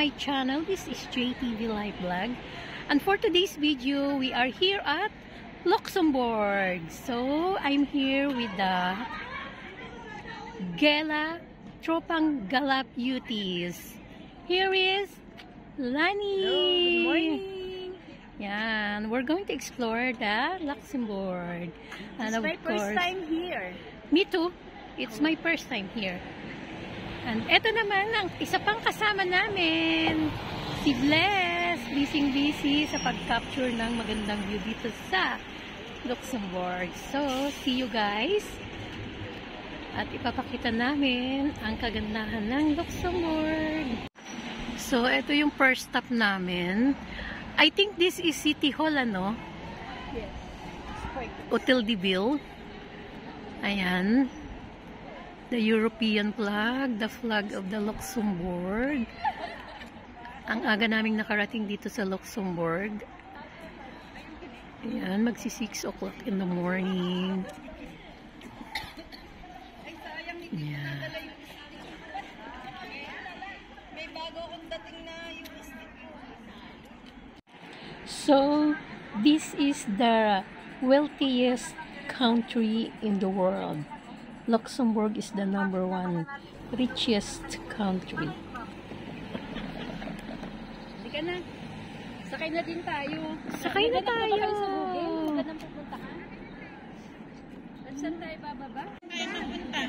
my channel. This is JTV Live Vlog. And for today's video, we are here at Luxembourg. So, I'm here with the Gala Tropang Gala Beauties. Here is Lani. Hello, good morning. Yan, we're going to explore the Luxembourg. And It's my first time here. Me too. It's my first time here. And eto naman ang isa pang kasama namin, si Bless. Busy sa pag-capture ng magandang view dito sa Luxembourg. So, see you guys. At ipapakita namin ang kagandahan ng Luxembourg. So, eto yung first stop namin. I think this is City Hall, ano? Yes. Hotel de Ville. Ayan. The European flag, the flag of the Luxembourg. Ang aga naming nakarating dito sa Luxembourg. Ayan, magsi 6 o'clock in the morning. Ayan. So, this is the wealthiest country in the world. Luxembourg is the #1 richest country. Hindi ka na. Sakay na din tayo. Sakay na tayo. Sa Google, magandang pupuntahan. At saan tayo bababa? Tayo mapunta.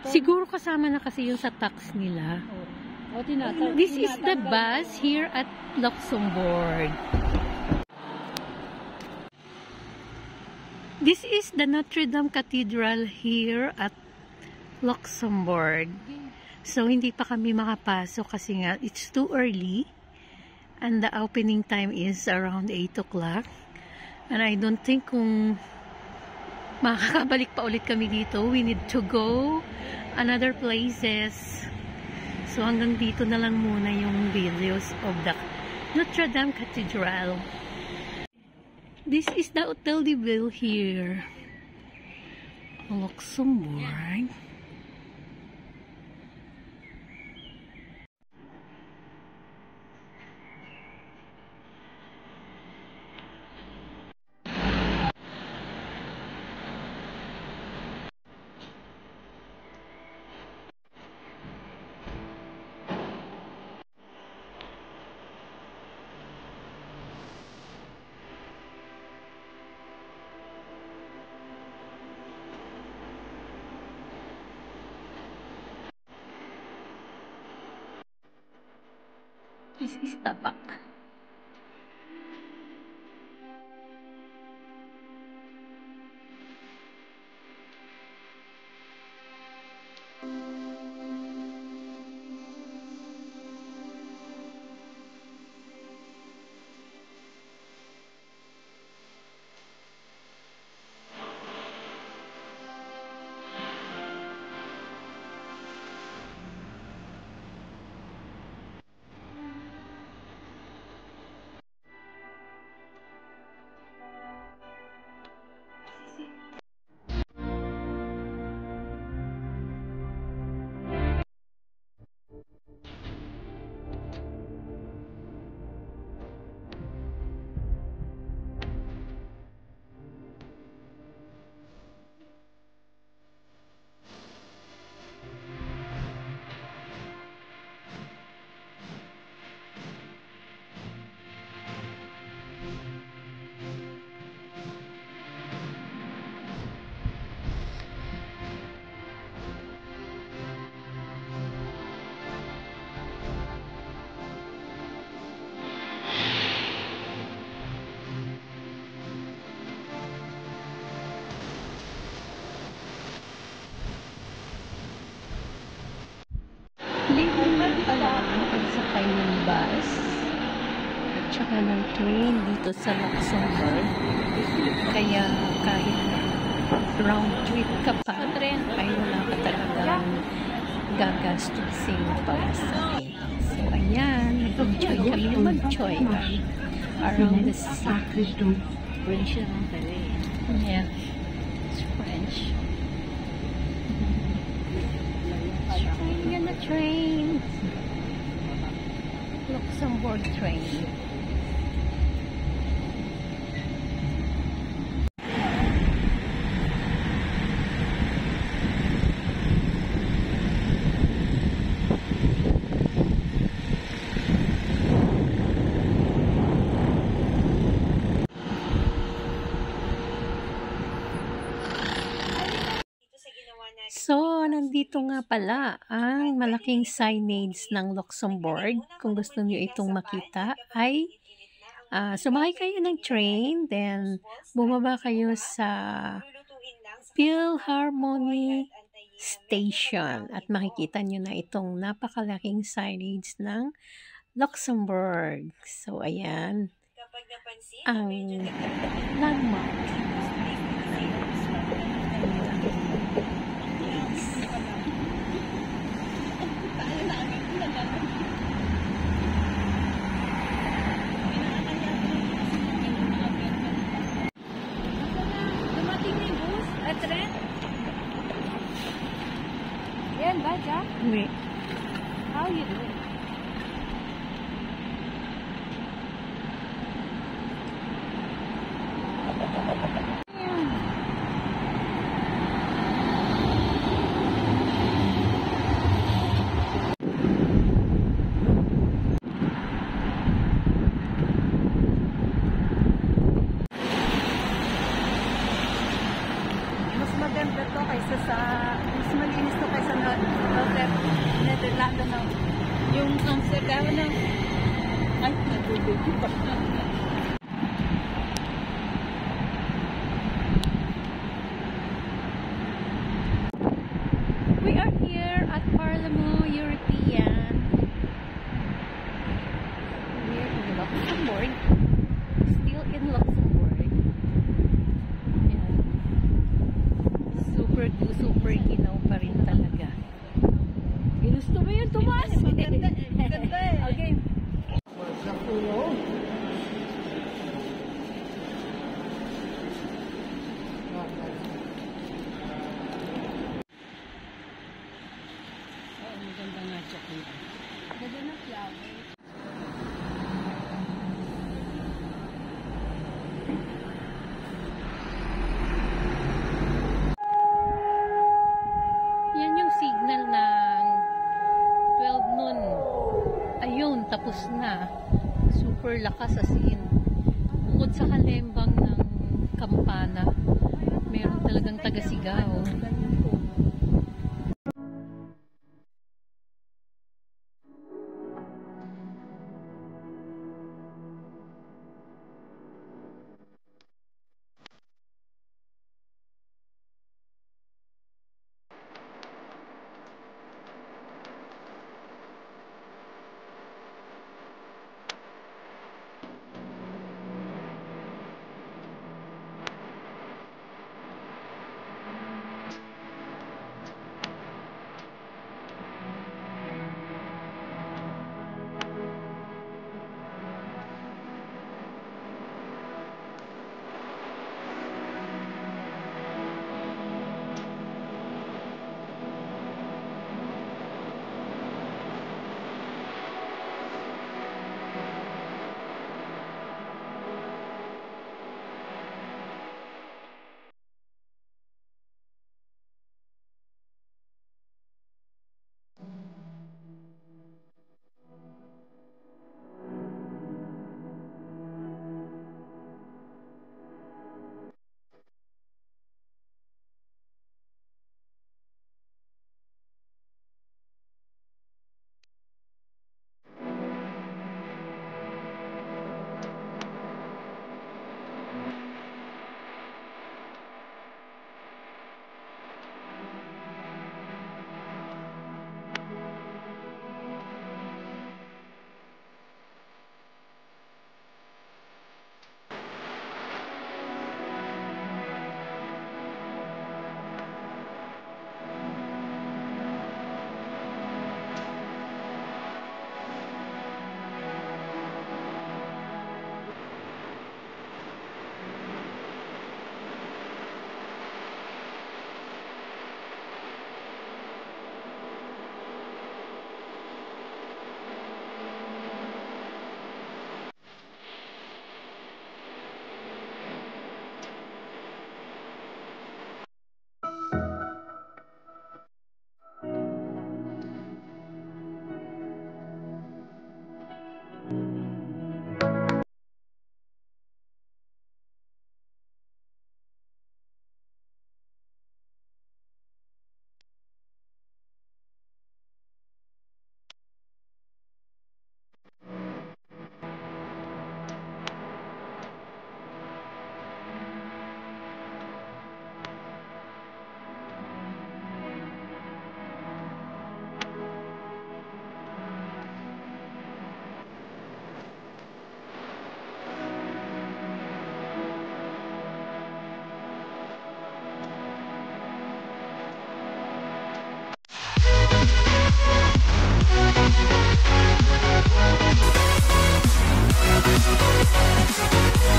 Siguro kasama na kasi yung sa tax nila. This is the bus here at Luxembourg. This is the Notre Dame Cathedral here at Luxembourg. So, hindi pa kami makapasok kasi nga it's too early. And the opening time is around 8 o'clock. And I don't think kung makakabalik pa ulit kami dito. We need to go another places. So hanggang dito na lang muna yung videos of the Notre Dame Cathedral. This is the Hotel de Ville here. Luxembourg. This is the back. tsaka ng train dito sa Luxembourg. Kaya kahit round trip ka pa, ay wala ka talagang gagastusin para sa akin. So, ayan, nag-enjoy kami mag-enjoy around the sea. French naman pala eh. Yeah, it's French. Train, train. Luxembourg train. So, nandito nga pala ang malaking signage ng Luxembourg. Kung gusto niyo itong makita ay sumakay kayo ng train, then bumaba kayo sa Philharmonie Station at makikita niyo na itong napakalaking signage ng Luxembourg. So, ayan ang landmark. Yan ba, Jack? Wait. How you doing? Mas maganda to kaysa sa mas malinis to kaysa na Netherlands na yung Amsterdam na ay nagbubuti pa. We are here at Parlement European. We're in Luxembourg. Still in Luxembourg. Ayan. Super ginaw pa rin talaga. Ginusto mo yun, Tomas? Maganda eh. Okay. Maganda nga chocolate. Ganda na flower. Yan yung signal ng 12 noon. Ayun, tapos na. Super lakas as in. Bukod sa kalembang ng kampana, meron talagang taga-sigaw.